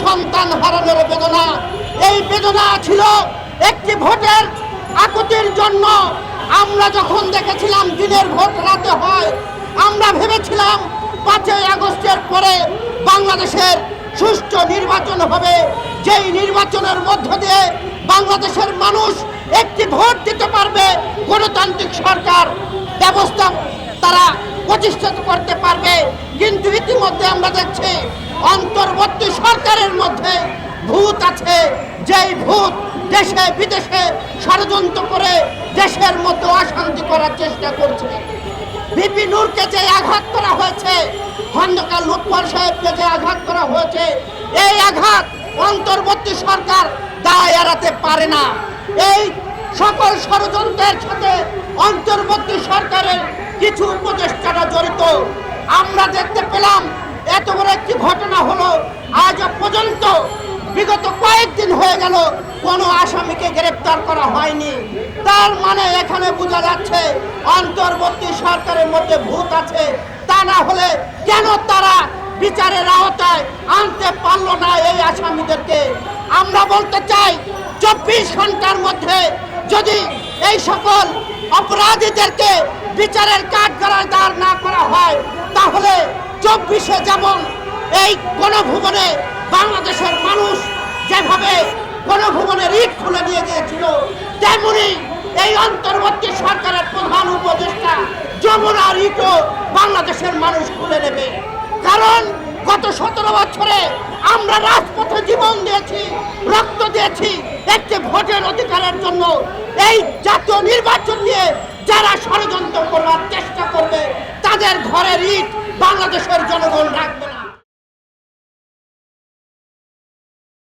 সন্তান হারানোর বেদনা। এই বেদনা ছিল একটি ভোটের আকুতির জন্য। আমরা যখন দেখেছিলাম দিনের ভোট রাতে হয়, আমরা ভেবেছিলাম 5ই আগস্টের পরে বাংলাদেশের সুষ্ঠু নির্বাচন হবে, যেই নির্বাচনের মধ্য দিয়ে বাংলাদেশের মানুষ একটি ভোট দিতে পারবে, গণতান্ত্রিক সরকার ব্যবস্থা তারা প্রতিষ্ঠা করতে পারবে। কিন্তু ইতিমধ্যে আমরা দেখছি অন্তর্বর্তী সরকারের মধ্যে ভূত আছে, যেই ভূত দেশে বিদেশে ষড়যন্ত্র করে দেশের মধ্যে অশান্তি করার চেষ্টা করছে। ভিপি নূরকে যে আঘাত করা হয়েছে, খন্দকার লুৎফর সাহেবকে যে আঘাত করা হয়েছে, এই আঘাত অন্তর্বর্তী সরকার দায় এড়াতে পারে না। এই সকল ষড়যন্ত্রের সাথে অন্তর্বর্তী সরকারের কিছু উপদেষ্টারা জড়িত। আমরা দেখতে পেলাম এত বড় একটি ঘটনা হলো, আজ পর্যন্ত বিগত কয়েকদিন হয়ে গেল কোনো আসামিকে গ্রেপ্তার করা হয়নি। তার মানে এখানে বোঝা যাচ্ছে অন্তর্বর্তী সরকারের মধ্যে ভূত আছে। তা না হলে কেন তারা বিচারের আওতায় আনতে পারল না এই আসামিদেরকে? আমরা বলতে চাই 24 ঘন্টার মধ্যে যদি এই সকল অপরাধীদেরকে বিচারের কাঠগড়ায় দাঁড় না করা হয়, তাহলে 24-এ যেমন এই গণভবনে বাংলাদেশের মানুষ যেভাবে গণভবনের ইট খুলে দিয়ে গিয়েছিল, তেমনি এই অন্তর্বর্তী সরকারের প্রধান উপদেষ্টা যমুনার ইটও বাংলাদেশের মানুষ খুলে নেবে। কারণ গত 17 বছরে আমরা রাজপথে জীবন দিয়েছি, রক্ত দিয়েছি একটি ভোটের অধিকারের জন্য। এই জাতীয় নির্বাচন নিয়ে যারা ষড়যন্ত্র করার চেষ্টা করবে, তাদের ঘরের ইট বাংলাদেশের জনগণ রাখবে না।